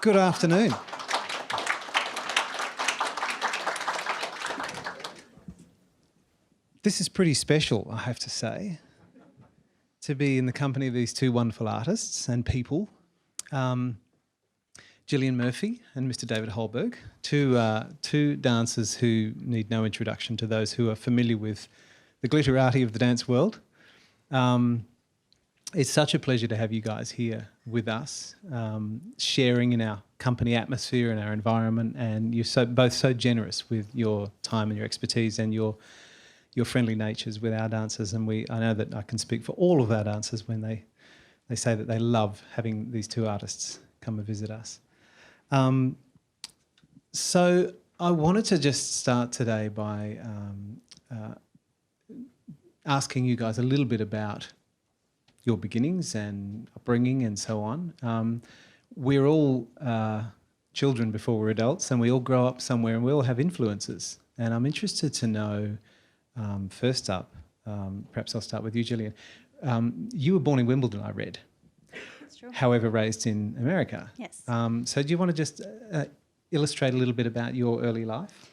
Good afternoon. This is pretty special, I have to say, to be in the company of these two wonderful artists and people, Gillian Murphy and Mr. David Hallberg, two dancers who need no introduction to those who are familiar with the glitterati of the dance world. It's such a pleasure to have you guys here with us, sharing in our company atmosphere and our environment, and you're both so generous with your time and your expertise and your friendly natures with our dancers. And I know that I can speak for all of our dancers when they say that they love having these two artists come and visit us. So I wanted to just start today by asking you guys a little bit about your beginnings and upbringing and so on. We're all children before we're adults, and we all grow up somewhere and we all have influences. And I'm interested to know, first up, perhaps I'll start with you, Gillian. You were born in Wimbledon, I read. That's true. However, raised in America. Yes. So do you want to just illustrate a little bit about your early life?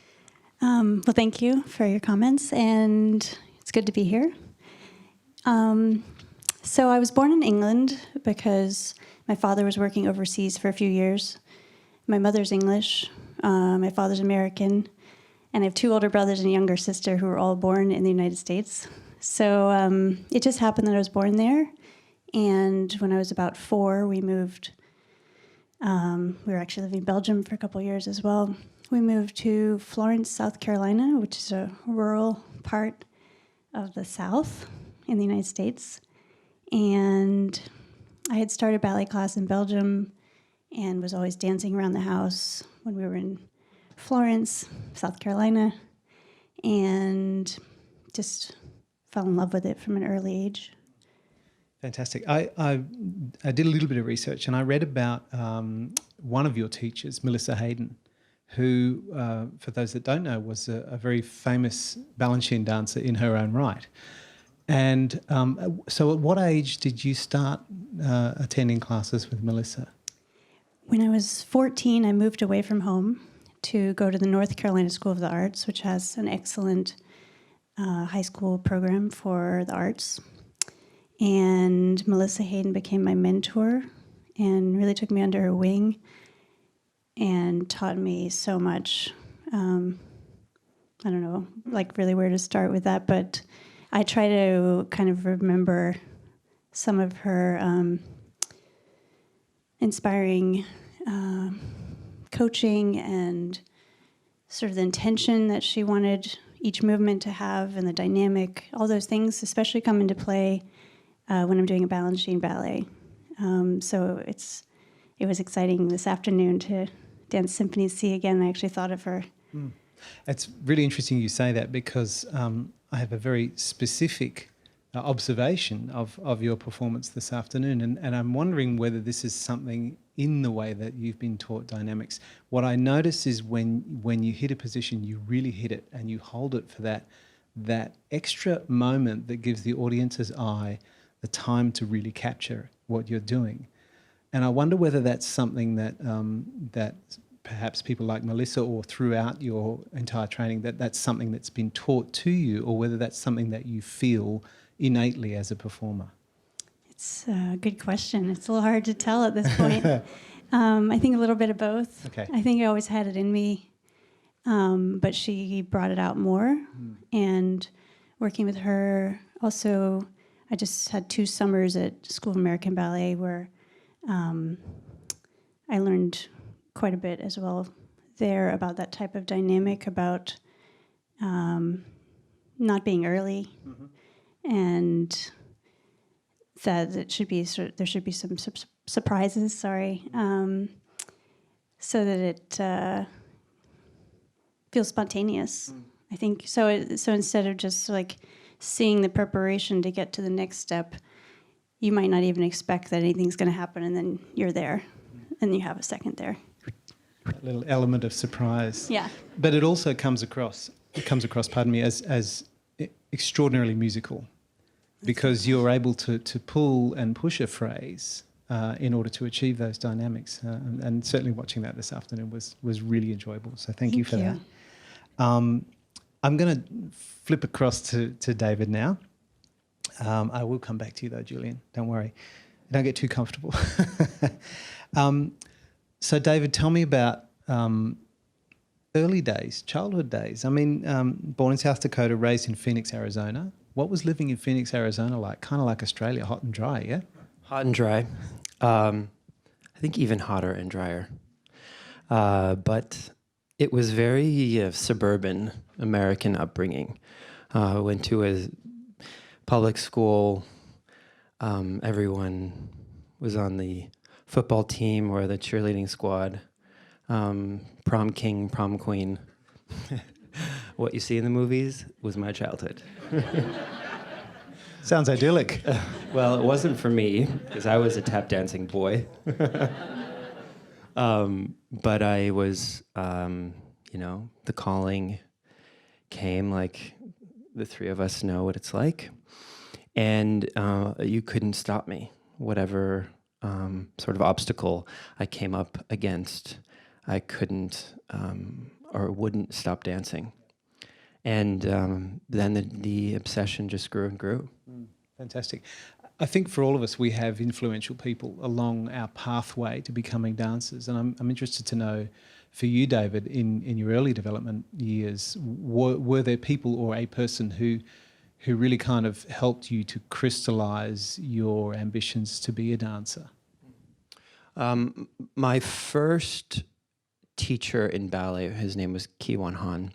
Well, thank you for your comments, and it's good to be here. So I was born in England because my father was working overseas for a few years. My mother's English, my father's American, and I have two older brothers and a younger sister who were all born in the United States. So it just happened that I was born there, and when I was about 4, we moved. We were actually living in Belgium for a couple of years as well. We moved to Florence, South Carolina, which is a rural part of the South in the United States. And I had started ballet class in Belgium and was always dancing around the house when we were in Florence, South Carolina, and just fell in love with it from an early age. Fantastic. I did a little bit of research and I read about one of your teachers, Melissa Hayden, who, for those that don't know, was a very famous Balanchine dancer in her own right. And so at what age did you start attending classes with Melissa? When I was 14, I moved away from home to go to the North Carolina School of the Arts, which has an excellent high school program for the arts. And Melissa Hayden became my mentor and really took me under her wing and taught me so much. I don't know, like really where to start with that, but I try to kind of remember some of her inspiring coaching and sort of the intention that she wanted each movement to have and the dynamic, all those things especially come into play when I'm doing a Balanchine ballet. So it was exciting this afternoon to dance Symphony C again. I actually thought of her. It's really interesting you say that because I have a very specific observation of your performance this afternoon, and I'm wondering whether this is something in the way that you've been taught dynamics. What I notice is when you hit a position, you really hit it and you hold it for that extra moment that gives the audience's eye the time to really capture what you're doing. And I wonder whether that's something that that perhaps people like Melissa or throughout your entire training, that's something that's been taught to you, or whether that's something that you feel innately as a performer. It's a good question. It's a little hard to tell at this point. I think a little bit of both. Okay. I think I always had it in me, but she brought it out more. And working with her, also, I just had 2 summers at School of American Ballet where I learned quite a bit as well there about that type of dynamic, about not being early, and that there should be some surprises. So that it feels spontaneous. I think so. So instead of just like seeing the preparation to get to the next step, you might not even expect that anything's going to happen, and then you're there, and you have a second there. That little element of surprise. Yeah. But it also comes across, pardon me, as extraordinarily musical, because you're able to pull and push a phrase in order to achieve those dynamics. And certainly watching that this afternoon was really enjoyable. So thank you for that. I'm going to flip across to David now. I will come back to you though, Gillian. Don't worry. Don't get too comfortable. So David, tell me about early days, childhood days. I mean, born in South Dakota, raised in Phoenix, Arizona. What was living in Phoenix, Arizona like? Kind of like Australia, hot and dry, yeah? Hot and dry. I think even hotter and drier. But it was very suburban American upbringing. I went to a public school. Everyone was on the football team or the cheerleading squad. Prom king, prom queen. What you see in the movies was my childhood. Sounds idyllic. Well, it wasn't for me, because I was a tap dancing boy. But I was, the calling came, like the three of us know what it's like. And you couldn't stop me. Whatever sort of obstacle I came up against, I couldn't or wouldn't stop dancing. And then the obsession just grew and grew. Fantastic. I think for all of us, we have influential people along our pathway to becoming dancers. And I'm interested to know, for you, David, in your early development years, were there people or a person who really kind of helped you to crystallise your ambitions to be a dancer? My first teacher in ballet, his name was Kiwan Han,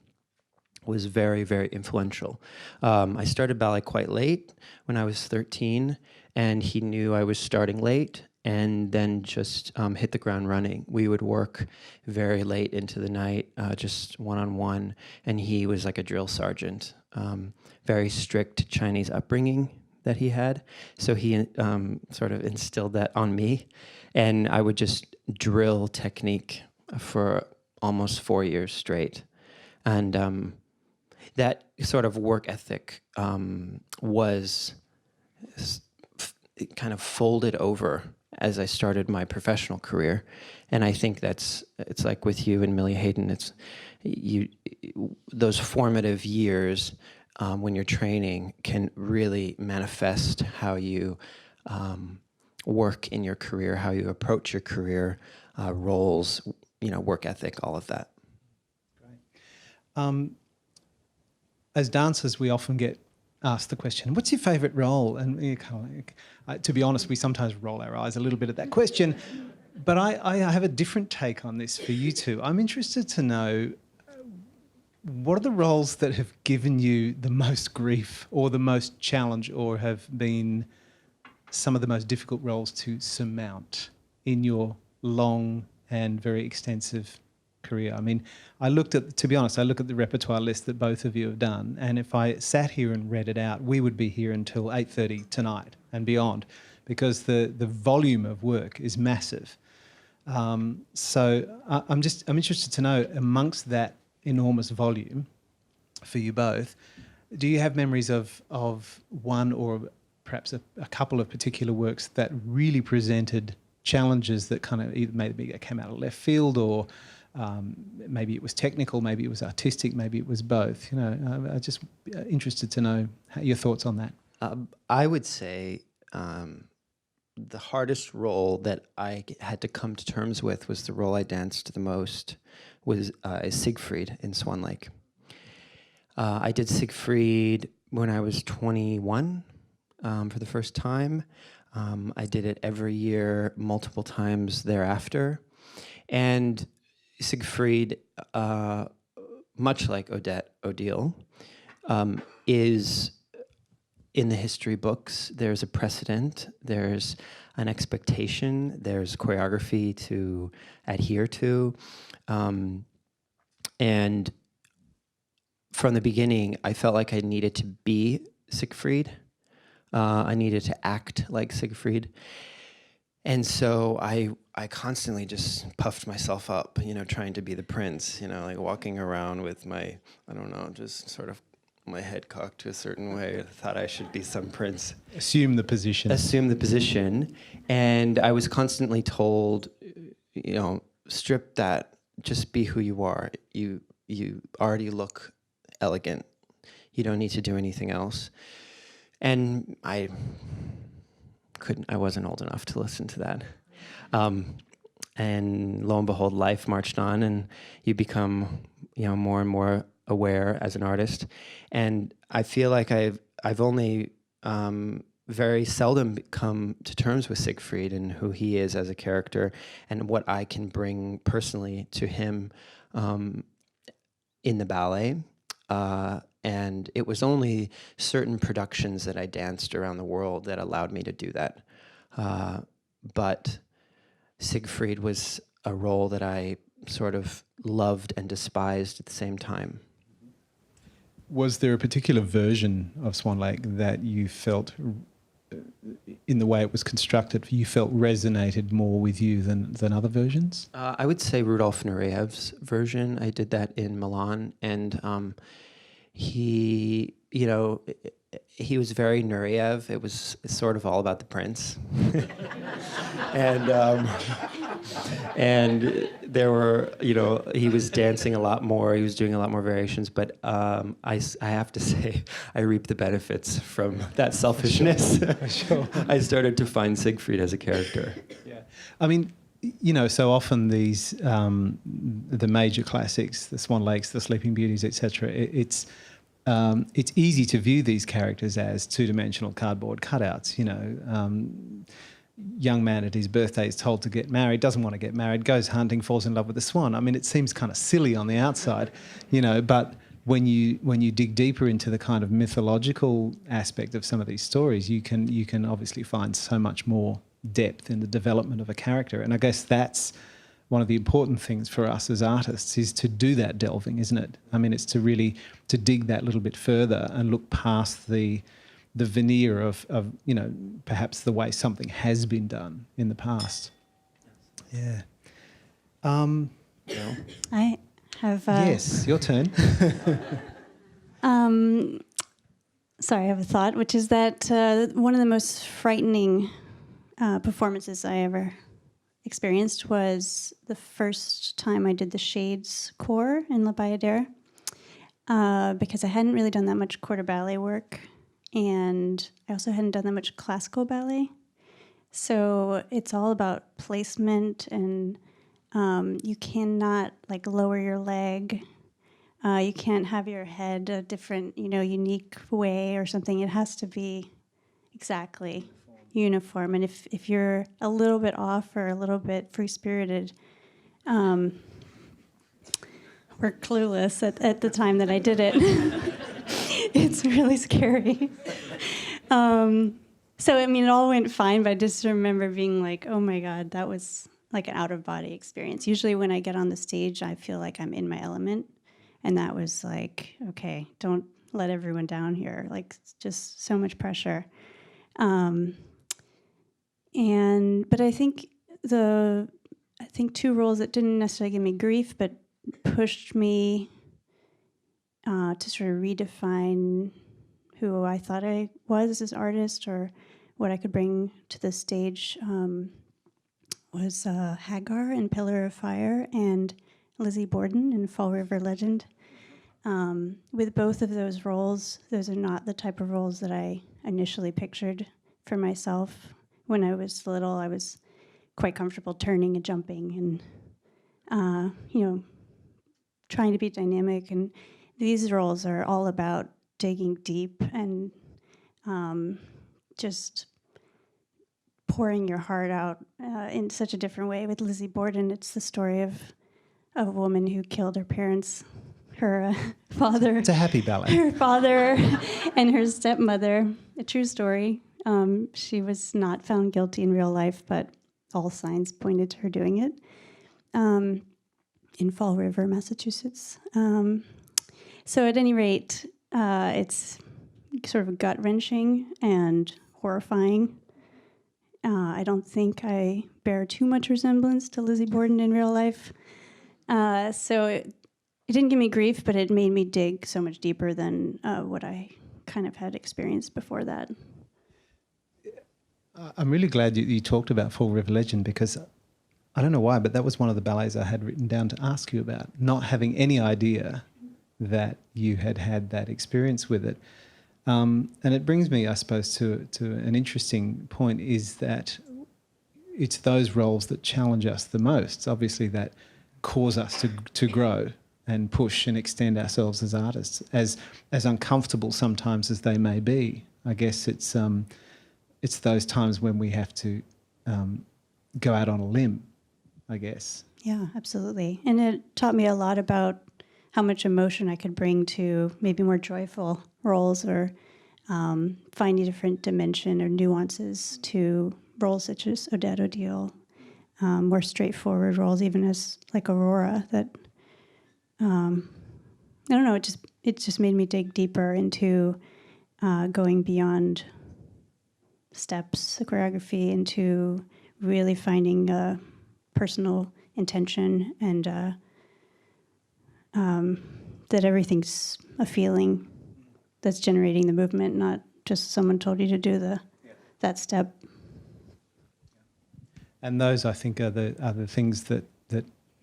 was very, very influential. I started ballet quite late, when I was 13, and he knew I was starting late and then just hit the ground running. We would work very late into the night, just one-on-one, and he was like a drill sergeant. Very strict Chinese upbringing that he had, so he sort of instilled that on me, and I would just drill technique for almost 4 years straight. And that sort of work ethic was kind of folded over as I started my professional career. And I think it's like with you and Millie Hayden, those formative years when you're training can really manifest how you work in your career, how you approach your career, roles, work ethic, all of that. Great. As dancers, we often get asked the question, what's your favourite role? And to be honest, we sometimes roll our eyes a little bit at that question. But I have a different take on this for you two. I'm interested to know, what are the roles that have given you the most grief or the most challenge, or have been some of the most difficult roles to surmount in your long and very extensive career? I mean, to be honest, I look at the repertoire list that both of you have done, and if I sat here and read it out, we would be here until 8:30 tonight and beyond, because the volume of work is massive. So I'm interested to know, amongst that enormous volume for you both, do you have memories of one or perhaps a couple of particular works that really presented challenges that kind of either maybe came out of left field, or maybe it was technical, maybe it was artistic, maybe it was both? I'm just interested to know your thoughts on that. I would say the hardest role that I had to come to terms with was the role I danced the most, was Siegfried in Swan Lake. I did Siegfried when I was 21 for the first time. I did it every year, multiple times thereafter. And Siegfried, much like Odette Odile, is in the history books. There's a precedent, there's an expectation, there's choreography to adhere to. And from the beginning, I felt like I needed to be Siegfried. I needed to act like Siegfried. And so I constantly just puffed myself up, trying to be the prince, like walking around with my, just sort of my head cocked to a certain way. I thought I should be some prince. Assume the position. Assume the position. And I was constantly told, strip that, just be who you are. You already look elegant. You don't need to do anything else. And I wasn't old enough to listen to that. And lo and behold, life marched on, and you become, more and more aware as an artist. And I feel like I've only very seldom come to terms with Siegfried and who he is as a character, and what I can bring personally to him in the ballet. And it was only certain productions that I danced around the world that allowed me to do that. But Siegfried was a role that I sort of loved and despised at the same time. Was there a particular version of Swan Lake that you felt, in the way it was constructed, you felt resonated more with you than other versions? I would say Rudolf Nureyev's version. I did that in Milan, and he was very Nureyev. It was sort of all about the prince. And there were, he was dancing a lot more. He was doing a lot more variations. But I have to say, I reaped the benefits from that selfishness. Sure. I started to find Siegfried as a character. Yeah. I mean, so often these, the major classics, the Swan Lakes, the Sleeping Beauties, etc., it's easy to view these characters as two-dimensional cardboard cutouts. Young man at his birthday is told to get married, doesn't want to get married, goes hunting, falls in love with a swan. I mean, it seems kind of silly on the outside, but when you dig deeper into the kind of mythological aspect of some of these stories, you can obviously find so much more depth in the development of a character. And I guess that's one of the important things for us as artists, is to do that delving, isn't it? I mean, it's to really to dig that little bit further and look past the veneer of perhaps the way something has been done in the past. Yeah. I have... yes, your turn. Sorry, I have a thought, which is that one of the most frightening performances I ever experienced was the first time I did the Shades corps in La Bayadere, because I hadn't really done that much corps de ballet work, and I also hadn't done that much classical ballet. So it's all about placement, and you cannot lower your leg. You can't have your head a different, unique way or something. It has to be exactly uniform. And if you're a little bit off or a little bit free-spirited, we're clueless at the time that I did it. It's really scary. So, it all went fine, but I just remember being like, oh my God, that was like an out-of-body experience. Usually when I get on the stage, I feel like I'm in my element. And that was like, okay, don't let everyone down here. It's just so much pressure. But I think two roles that didn't necessarily give me grief, but pushed me to sort of redefine who I thought I was as an artist, or what I could bring to the stage, was Hagar in Pillar of Fire and Lizzie Borden in Fall River Legend. With both of those roles, those are not the type of roles that I initially pictured for myself. When I was little, I was quite comfortable turning and jumping and, trying to be dynamic. And these roles are all about digging deep and just pouring your heart out in such a different way. With Lizzie Borden, it's the story of a woman who killed her parents, her father. It's a happy ballet. Her father and her stepmother. A true story. She was not found guilty in real life, but all signs pointed to her doing it. In Fall River, Massachusetts. So at any rate, it's sort of gut-wrenching and horrifying. I don't think I bear too much resemblance to Lizzie Borden in real life. So it didn't give me grief, but it made me dig so much deeper than what I kind of had experienced before that. I'm really glad you talked about Fall River Legend, because I don't know why, but that was one of the ballets I had written down to ask you about, not having any idea that you had that experience with it. And it brings me, I suppose, to an interesting point, is that it's those roles that challenge us the most, obviously, that cause us to grow and push and extend ourselves as artists, as uncomfortable sometimes as they may be. I guess it's those times when we have to go out on a limb, I guess. Yeah, absolutely. And it taught me a lot about how much emotion I could bring to maybe more joyful roles, or finding different dimension or nuances to roles such as Odette Odile, more straightforward roles, even as like Aurora, that I don't know, it just made me dig deeper into going beyond steps, the choreography, into really finding a personal intention, and that everything's a feeling that's generating the movement, not just someone told you to do that step. And those, I think, are the things that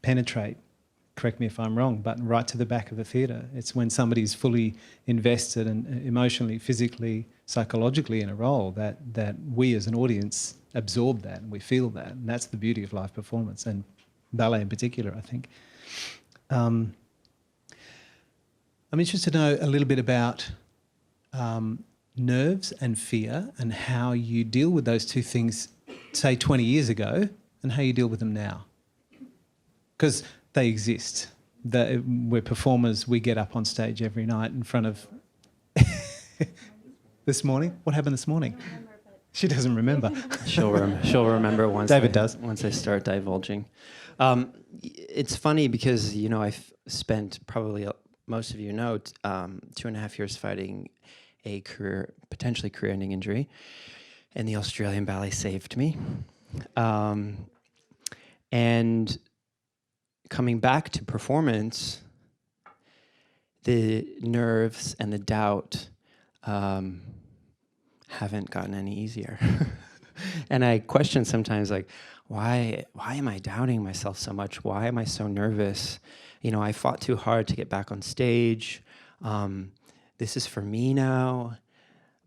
penetrate, correct me if I'm wrong, but right to the back of the theatre. It's when somebody's fully invested and emotionally, physically, psychologically in a role that we as an audience absorb that and we feel that. And that's the beauty of live performance, and ballet in particular, I think. I'm interested to know a little bit about nerves and fear, and how you deal with those two things, say 20 years ago, and how you deal with them now. Because they exist. We're performers, we get up on stage every night in front of... This morning? What happened this morning? She doesn't remember. She'll remember once. David does. Once I start divulging. It's funny because, I've spent, probably most of you know, 2.5 years fighting a potentially career-ending injury, and the Australian Ballet saved me. And coming back to performance, the nerves and the doubt haven't gotten any easier. And I question sometimes, like, why am I doubting myself so much? Why am I so nervous? I fought too hard to get back on stage. This is for me now.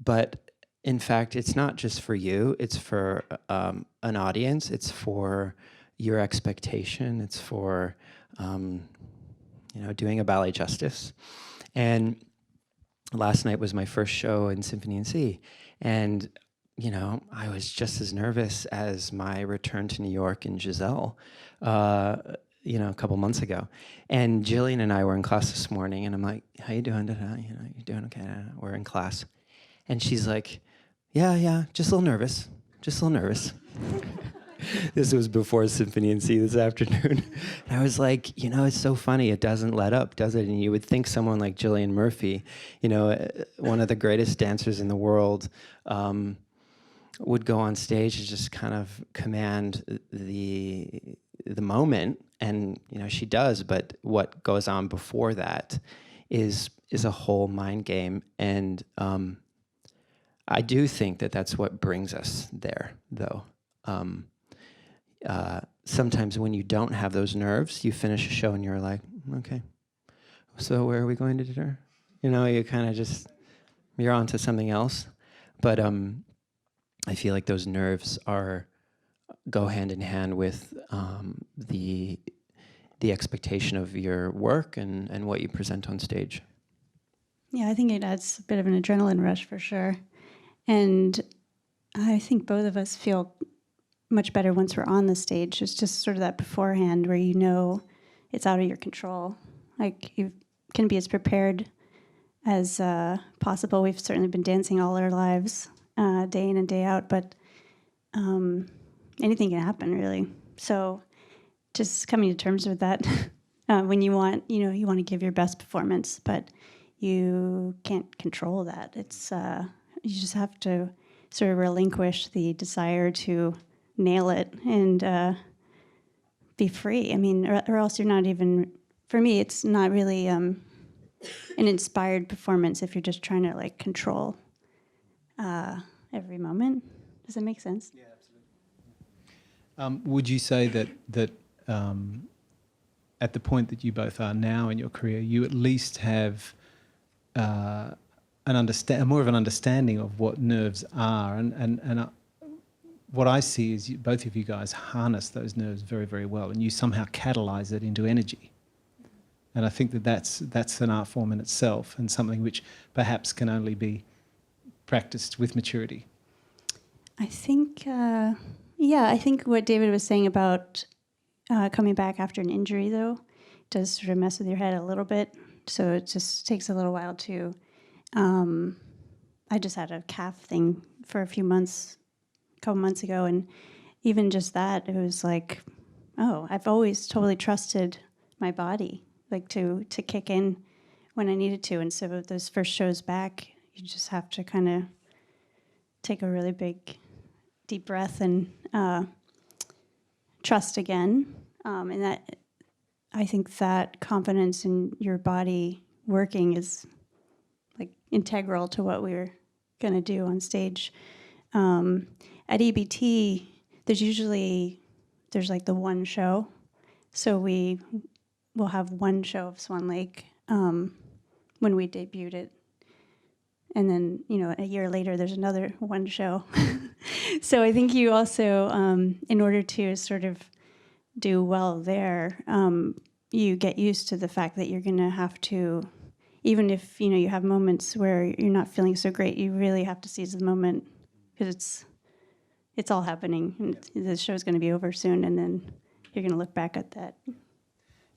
But in fact, it's not just for you. It's for an audience. It's for your expectation. It's for, doing a ballet justice. And last night was my first show in Symphony in C. And, I was just as nervous as my return to New York in Giselle, a couple months ago. And Gillian and I were in class this morning, and I'm like, how you doing? You doing okay? We're in class. And she's like, yeah, just a little nervous. This was before Symphony in C this afternoon. And I was like, it's so funny. It doesn't let up, does it? And you would think someone like Gillian Murphy, one of the greatest dancers in the world, would go on stage and just kind of command the moment. And, she does. But what goes on before that is a whole mind game. And I do think that that's what brings us there, though. Sometimes when you don't have those nerves, you finish a show and you're like, okay, so where are we going to dinner? You kind of just, you're on to something else. But I feel like those nerves go hand in hand with the expectation of your work and what you present on stage. Yeah, I think it adds a bit of an adrenaline rush for sure. And I think both of us feel much better once we're on the stage. It's just sort of that beforehand where it's out of your control. Like, you can be as prepared as possible. We've certainly been dancing all our lives, day in and day out, but anything can happen, really. So just coming to terms with that, when you want to give your best performance, but you can't control that. It's you just have to sort of relinquish the desire to nail it and be free. I mean, or else you're not even for me, it's not really an inspired performance if you're just trying to like control every moment. Does that make sense? Yeah, absolutely. Would you say that at the point that you both are now in your career, you at least have more of an understanding of what nerves are, and what I see is both of you guys harness those nerves very, very well, and you somehow catalyze it into energy. And I think that's an art form in itself, and something which perhaps can only be practiced with maturity. I think, I think what David was saying about coming back after an injury, though, does sort of mess with your head a little bit. So it just takes a little while to. I just had a calf thing for a couple months ago, and even just that, it was like, oh, I've always totally trusted my body, like to kick in when I needed to. And so those first shows back, you just have to kind of take a really big, deep breath and trust again. And that, I think that confidence in your body working is like integral to what we're going to do on stage. At EBT, there's like the one show. So we will have one show of Swan Lake when we debuted it. And then, a year later, there's another one show. So I think you also, in order to sort of do well there, you get used to the fact that you're going to have to, even if, you have moments where you're not feeling so great, you really have to seize the moment because it's all happening. And the show's going to be over soon, and then you're going to look back at that.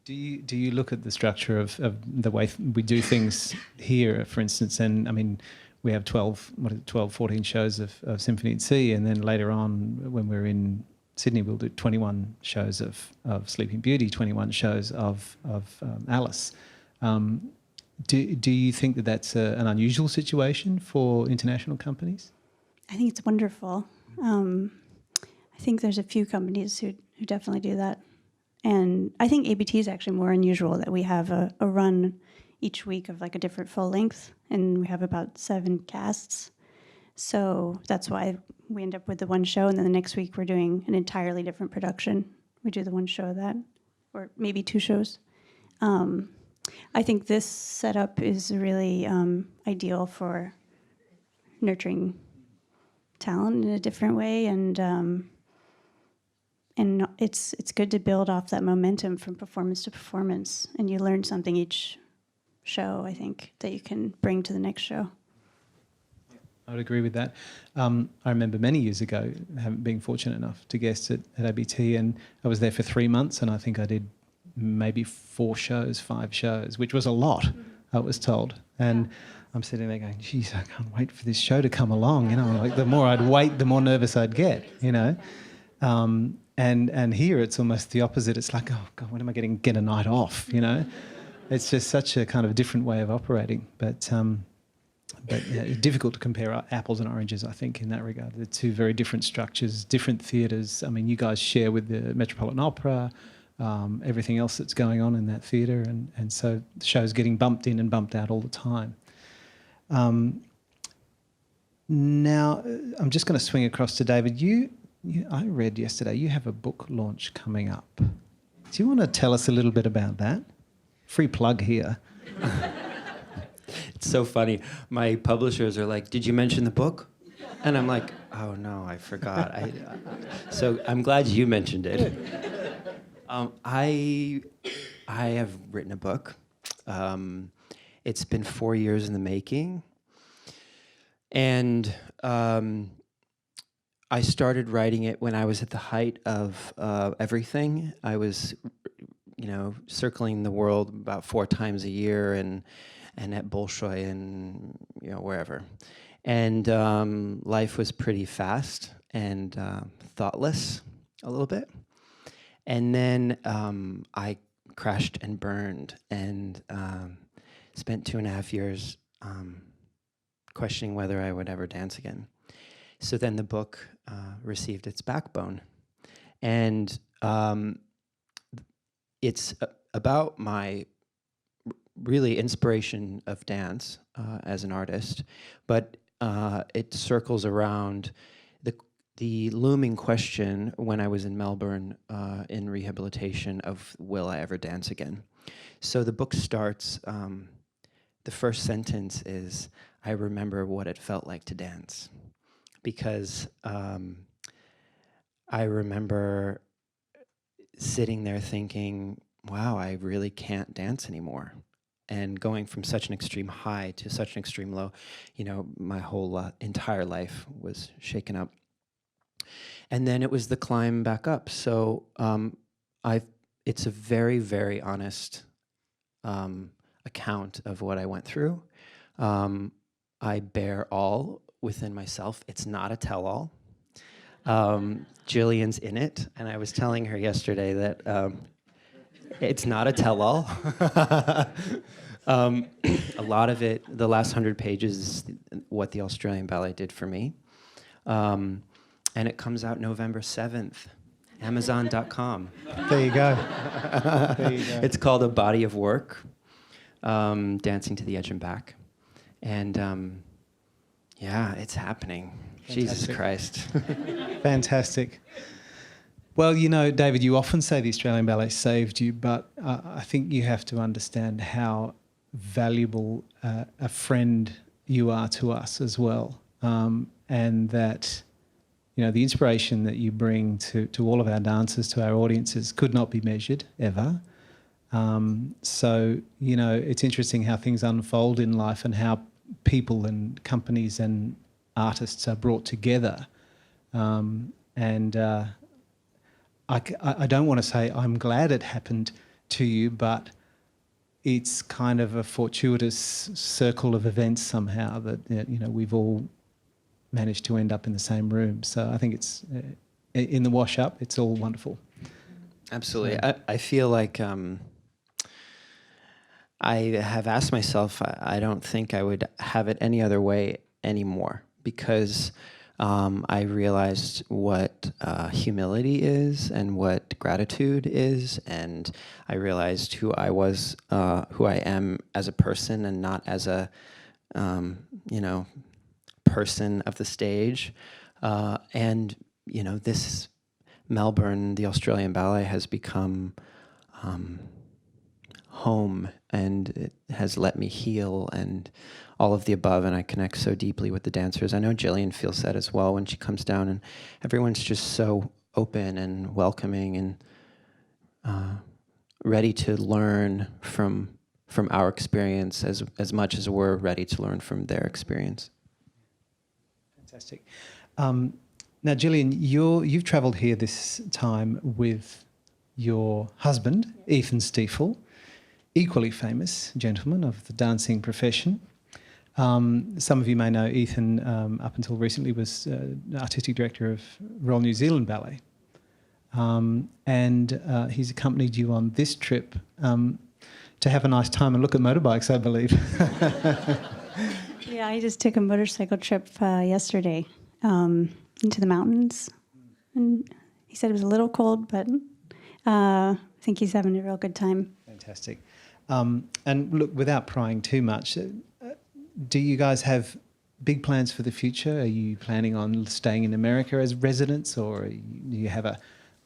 Do you look at the structure of the way we do things here, for instance, and I mean, we have 12, 14 shows of Symphony in C, and then later on when we're in Sydney, we'll do 21 shows of Sleeping Beauty, 21 shows of Alice. Do you think that that's an unusual situation for international companies? I think it's wonderful. I think there's a few companies who definitely do that. And I think ABT is actually more unusual that we have a run each week of like a different full length, and we have about 7 casts. So that's why we end up with the one show, and then the next week we're doing an entirely different production. We do the one show of that, or maybe 2 shows. I think this setup is really ideal for nurturing talent in a different way, and it's good to build off that momentum from performance to performance, and you learn something each show, I think, that you can bring to the next show. I would agree with that. I remember many years ago being fortunate enough to guest at ABT, and I was there for 3 months, and I think I did maybe 4 shows, 5 shows, which was a lot, I was told. And I'm sitting there going, geez, I can't wait for this show to come along. Like the more I'd wait, the more nervous I'd get, And here it's almost the opposite. It's like, oh God, when am I get a night off? It's just such a kind of different way of operating. But yeah, difficult to compare apples and oranges, I think, in that regard. They're 2 very different structures, different theatres. I mean, you guys share with the Metropolitan Opera, everything else that's going on in that theatre, and so the show's getting bumped in and bumped out all the time. Now, I'm just going to swing across to David. I read yesterday you have a book launch coming up. Do you want to tell us a little bit about that? Free plug here. It's so funny. My publishers are like, "Did you mention the book?" And I'm like, "Oh no, I forgot." So I'm glad you mentioned it. I have written a book. It's been 4 years in the making, and I started writing it when I was at the height of everything. I was, circling the world about 4 times a year, and at Bolshoi and wherever. And life was pretty fast and thoughtless a little bit. And then I crashed and burned and spent 2.5 years questioning whether I would ever dance again. So then the book received its backbone. And it's about my really inspiration of dance as an artist, but it circles around the looming question when I was in Melbourne in rehabilitation of will I ever dance again? So the book starts, the first sentence is, I remember what it felt like to dance. Because I remember sitting there thinking, wow, I really can't dance anymore. And going from such an extreme high to such an extreme low, you know, my whole entire life was shaken up. And then it was the climb back up. So it's a very, very honest account of what I went through. I bear all within myself. It's not a tell-all. Gillian's in it, and I was telling her yesterday that it's not a tell-all. A lot of it, the last 100 pages, is what the Australian Ballet did for me. And it comes out November 7th, Amazon.com. There you go. There you go. It's called A Body of Work, Dancing to the Edge and Back. And yeah, it's happening. Fantastic. Jesus Christ. Fantastic. Well, you know, David, you often say the Australian Ballet saved you, but I think you have to understand how valuable a friend you are to us as well, and that, you know, the inspiration that you bring to all of our dancers, to our audiences, could not be measured ever. So, you know, it's interesting how things unfold in life and how people and companies and artists are brought together. I don't want to say I'm glad it happened to you, but it's kind of a fortuitous circle of events somehow that, you know, we've all managed to end up in the same room. So I think it's, in the wash up, it's all wonderful. Absolutely. I feel like I have asked myself, I don't think I would have it any other way anymore, because I realized what humility is and what gratitude is, and I realized who I was, who I am as a person, and not as a, you know, person of the stage. And, you know, this Melbourne, the Australian Ballet, has become home, and it has let me heal and all of the above, and I connect so deeply with the dancers. I know Gillian feels that as well when she comes down, and everyone's just so open and welcoming and ready to learn from our experience as much as we're ready to learn from their experience. Fantastic. Now, Gillian, you've travelled here this time with your husband, Ethan Stiefel, equally famous gentleman of the dancing profession. Some of you may know Ethan, up until recently, was artistic director of Royal New Zealand Ballet. And he's accompanied you on this trip to have a nice time and look at motorbikes, I believe. Yeah, I just took a motorcycle trip yesterday into the mountains. And he said it was a little cold, but I think he's having a real good time. Fantastic. And look, without prying too much, do you guys have big plans for the future? Are you planning on staying in America as residents, or do you have an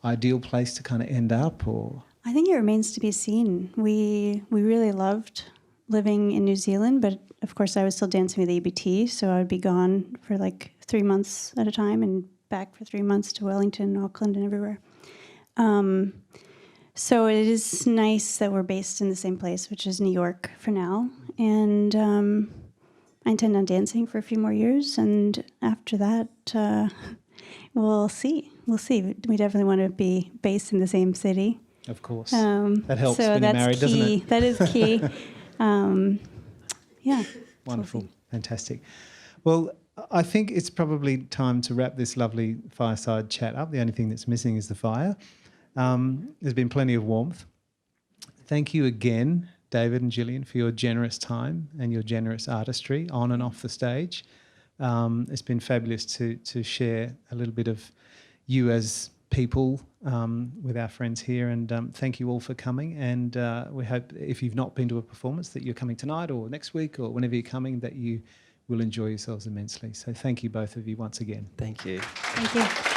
ideal place to kind of end up? Or I think it remains to be seen. We really loved living in New Zealand, but of course I was still dancing with ABT, so I would be gone for like 3 months at a time and back for 3 months to Wellington, Auckland, and everywhere. So it is nice that we're based in the same place, which is New York for now. And I intend on dancing for a few more years, and after that, we'll see. We'll see. We definitely want to be based in the same city. of course, that helps so when you're married, doesn't key. it? That is key. Yeah. Wonderful. Fantastic. Well, I think it's probably time to wrap this lovely fireside chat up. The only thing that's missing is the fire. There's been plenty of warmth. Thank you again, David and Gillian, for your generous time and your generous artistry on and off the stage. It's been fabulous to share a little bit of you as people with our friends here, and thank you all for coming, and we hope if you've not been to a performance that you're coming tonight or next week or whenever you're coming, that you will enjoy yourselves immensely. So thank you both of you once again. Thank you. Thank you.